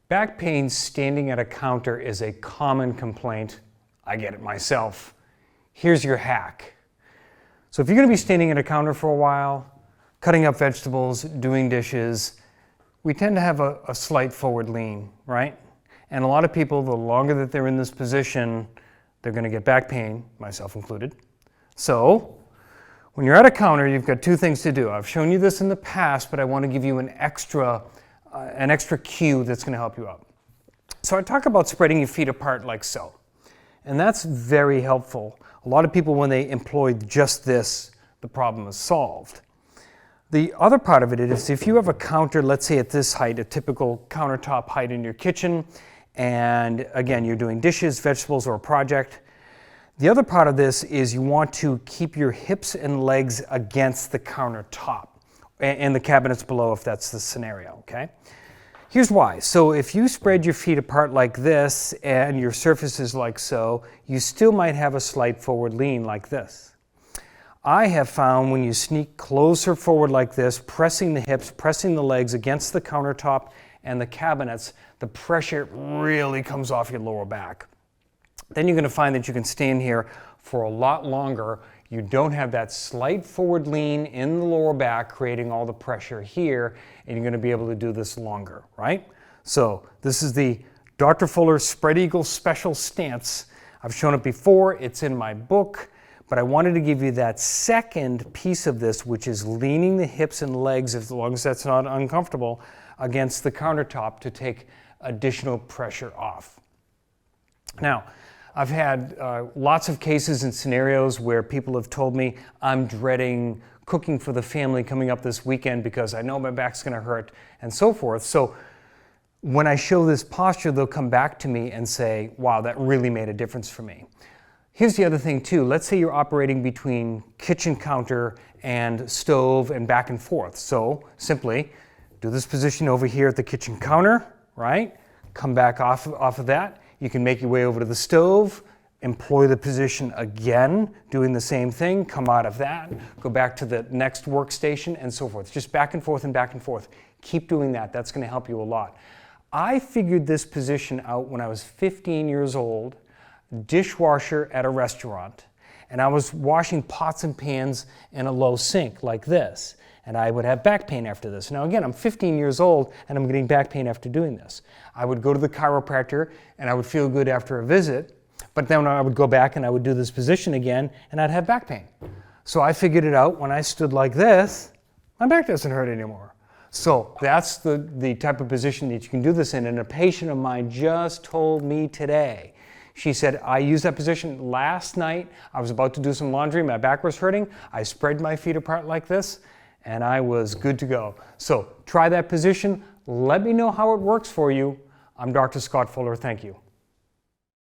Back pain standing at a counter is a common complaint. I get it myself. Here's your hack. So if you're going to be standing at a counter for a while, cutting up vegetables, doing dishes, we tend to have a slight forward lean, right? And a lot of people, the longer that they're in this position, they're going to get back pain, myself included. So when you're at a counter, you've got two things to do. I've shown you this in the past, but I want to give you an extra cue that's going to help you out. So I talk about spreading your feet apart like so. And that's very helpful. A lot of people, when they employ just this, the problem is solved. The other part of it is if you have a counter, let's say at this height, a typical countertop height in your kitchen, and again, you're doing dishes, vegetables, or a project. The other part of this is you want to keep your hips and legs against the countertop and the cabinets below if that's the scenario, okay? Here's why. So if you spread your feet apart like this and your surface is like so, you still might have a slight forward lean like this. I have found when you sneak closer forward like this, pressing the hips, pressing the legs against the countertop and the cabinets, the pressure really comes off your lower back. Then you're going to find that you can stand here for a lot longer. You don't have that slight forward lean in the lower back creating all the pressure here, and you're going to be able to do this longer, right? So this is the Dr. Fuller Spread Eagle Special Stance. I've shown it before. It's in my book. But I wanted to give you that second piece of this, which is leaning the hips and legs, as long as that's not uncomfortable, against the countertop to take additional pressure off. Now, I've had lots of cases and scenarios where people have told me, I'm dreading cooking for the family coming up this weekend because I know my back's going to hurt, and so forth. So when I show this posture, they'll come back to me and say, wow, that really made a difference for me. Here's the other thing too. Let's say you're operating between kitchen counter and stove and back and forth. So simply do this position over here at the kitchen counter, right? Come back off of that. You can make your way over to the stove, employ the position again, doing the same thing, come out of that, go back to the next workstation and so forth. Just back and forth and back and forth. Keep doing that. That's going to help you a lot. I figured this position out when I was 15 years old, dishwasher at a restaurant, and I was washing pots and pans in a low sink like this, and I would have back pain after this. Now again, I'm 15 years old and I'm getting back pain after doing this. I would go to the chiropractor and I would feel good after a visit, but then I would go back and I would do this position again and I'd have back pain. So I figured it out when I stood like this, my back doesn't hurt anymore. So that's the type of position that you can do this in, and a patient of mine just told me today. She said, I used that position last night. I was about to do some laundry. My back was hurting. I spread my feet apart like this, and I was good to go. So try that position. Let me know how it works for you. I'm Dr. Scott Fuller. Thank you.